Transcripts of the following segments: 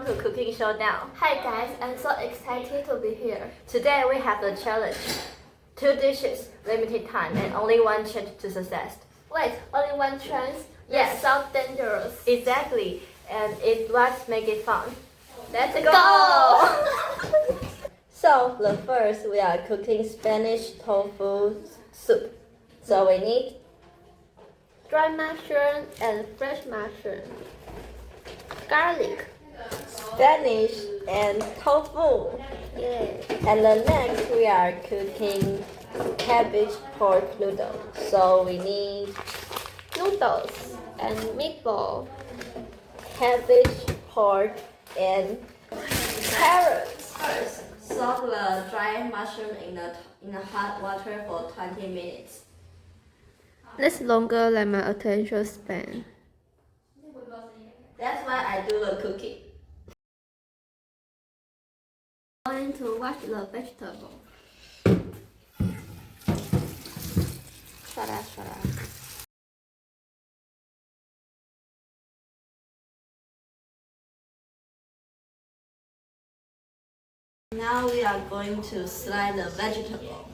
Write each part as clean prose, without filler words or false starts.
welcome to Cooking Showdown. Hi guys, I'm so excited to be here. Today we have a challenge. 2 dishes, limited time, and only one chance to success. Wait, only one chance? Yes. That sounds dangerous. Exactly, and it's what makes it fun. Let's go! So, the first we are cooking Spanish tofu soup. So we need dry mushroom and fresh mushroom, garlic, Spanish and tofu. yeah, And the next we are cooking cabbage pork noodle. So we need noodles and meatball, cabbage, pork, and carrots. First, soak the dry mushroom in the hot water for 20 minutes. That's longer than my attention span. That's why I do the cooking. I'm going to wash the vegetable. Shut up. Now we are going to slice the vegetable.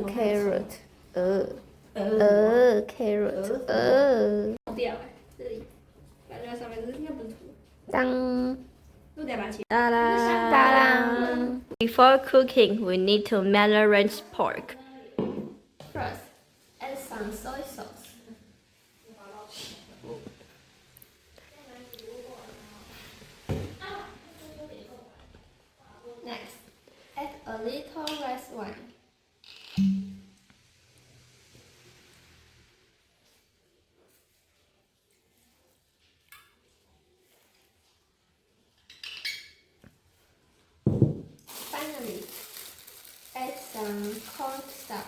Carrot. Carrot. 掉哎，这里，把这个上面这应该不是土，当都得把它切。 Ta-da! Before cooking, we need to marinate pork. First, add some soy sauce. Next, add a little rice wine. Finally, add some cornstarch.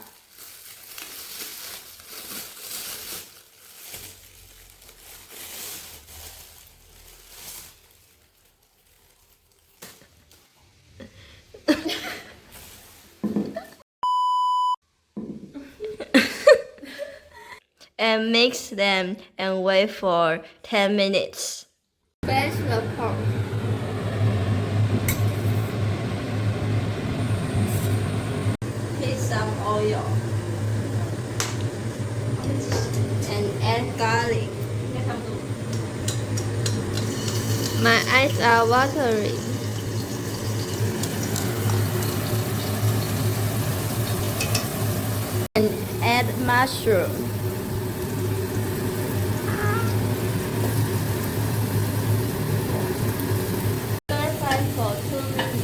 And mix them and wait for 10 minutes. Blanch the pork. Heat some oil and add garlic. 应该差不多。 My eyes are watering. And add mushroom. Stir fry for 2 minutes.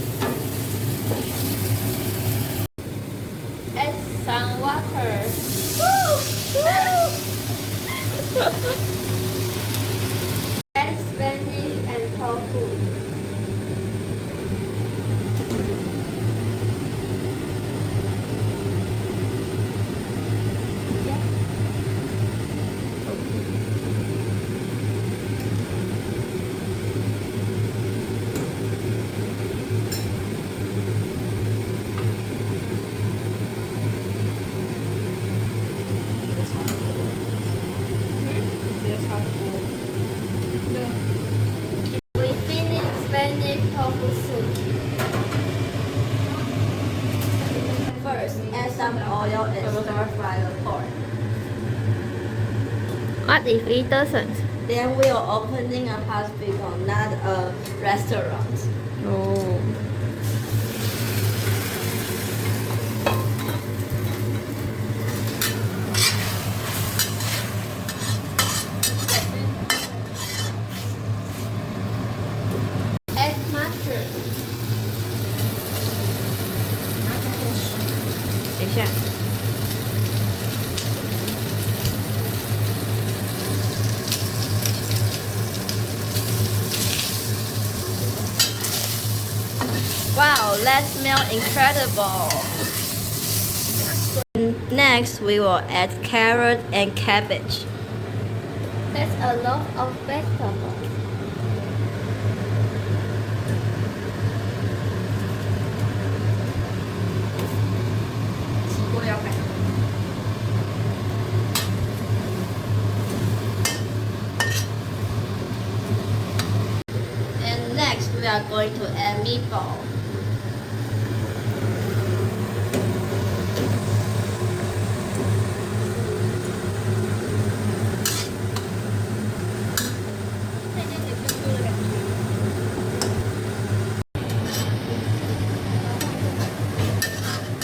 Add some water. Add spinach and tofu. We finished spinach tofu soup. First, add some oil and stir fry the pork. What if it doesn't? Then we are opening a hospital, not a restaurant. No. Add mushroom. 等一下。Wow, that smells incredible. Next, we will add carrot and cabbage. That's a lot of vegetables. are going to add meatball.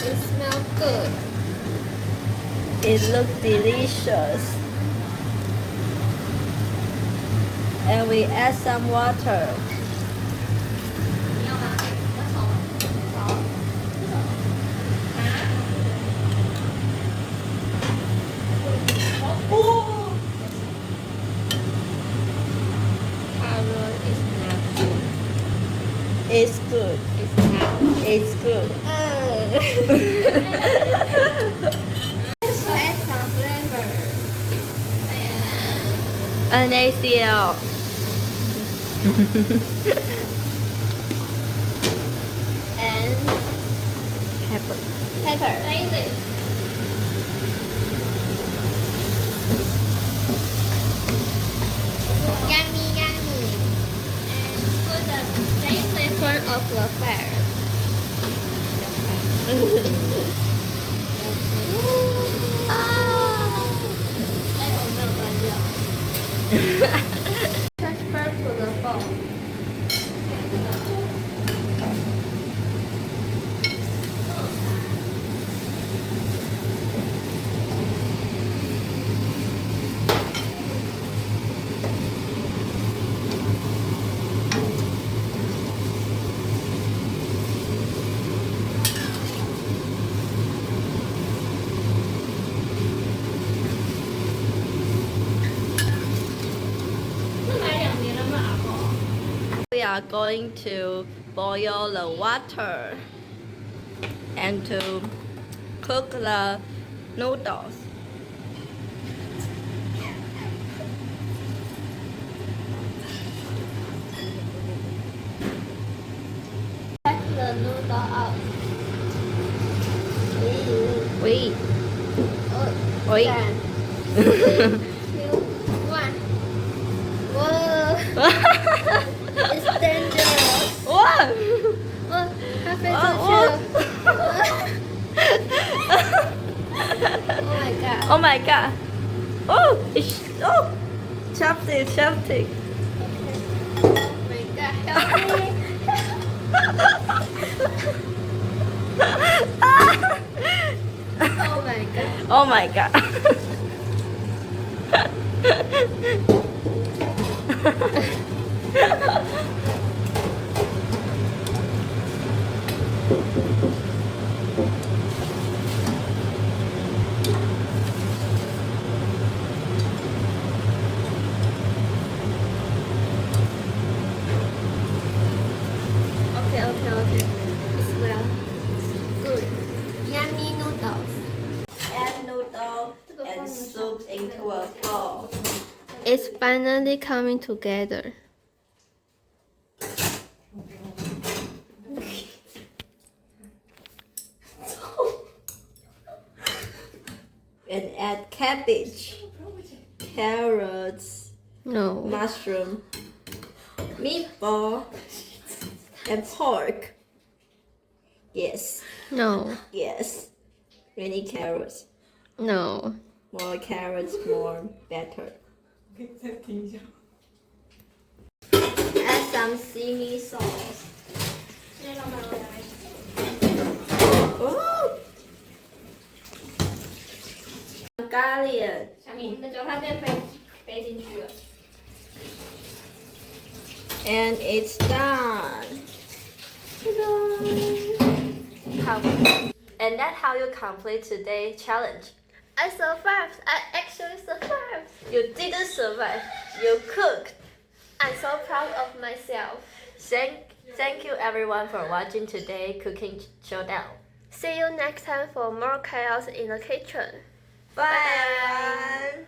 It smells good. It looks delicious. And we add some water. It's good. It's good. Add some flavor. NaCl. And Pepper. pepper. Yummy, yummy. And put the taste in front of the fire. Transfer to the bowl. We are going to boil the water and to cook the noodles. Take the noodle out. Wait. Oh, Wait. 3, 2, 1. Whoa! It's dangerous. What? Oh, happy to Oh, Oh my god. Oh my god. Oh, it's chopstick, chopstick. Oh my god. Help me. Oh my god. Oh my god. Okay. It's well. Good. Yummy noodles. Add noodle and soup into a bowl. It's finally coming together. And add cabbage, carrots, No. mushroom, meatball, and pork. Yes, No. yes. We need carrots. No. More carrots, more better. Add some sesame sauce. Oh! Garlic. 你的脚踏垫飞进去了。 And it's done. And that's how you complete today's challenge. I survived. I actually survived. You didn't survive. You cooked. I'm so proud of myself. Thank you everyone for watching today cooking showdown. See you next time for more chaos in the kitchen. Bye.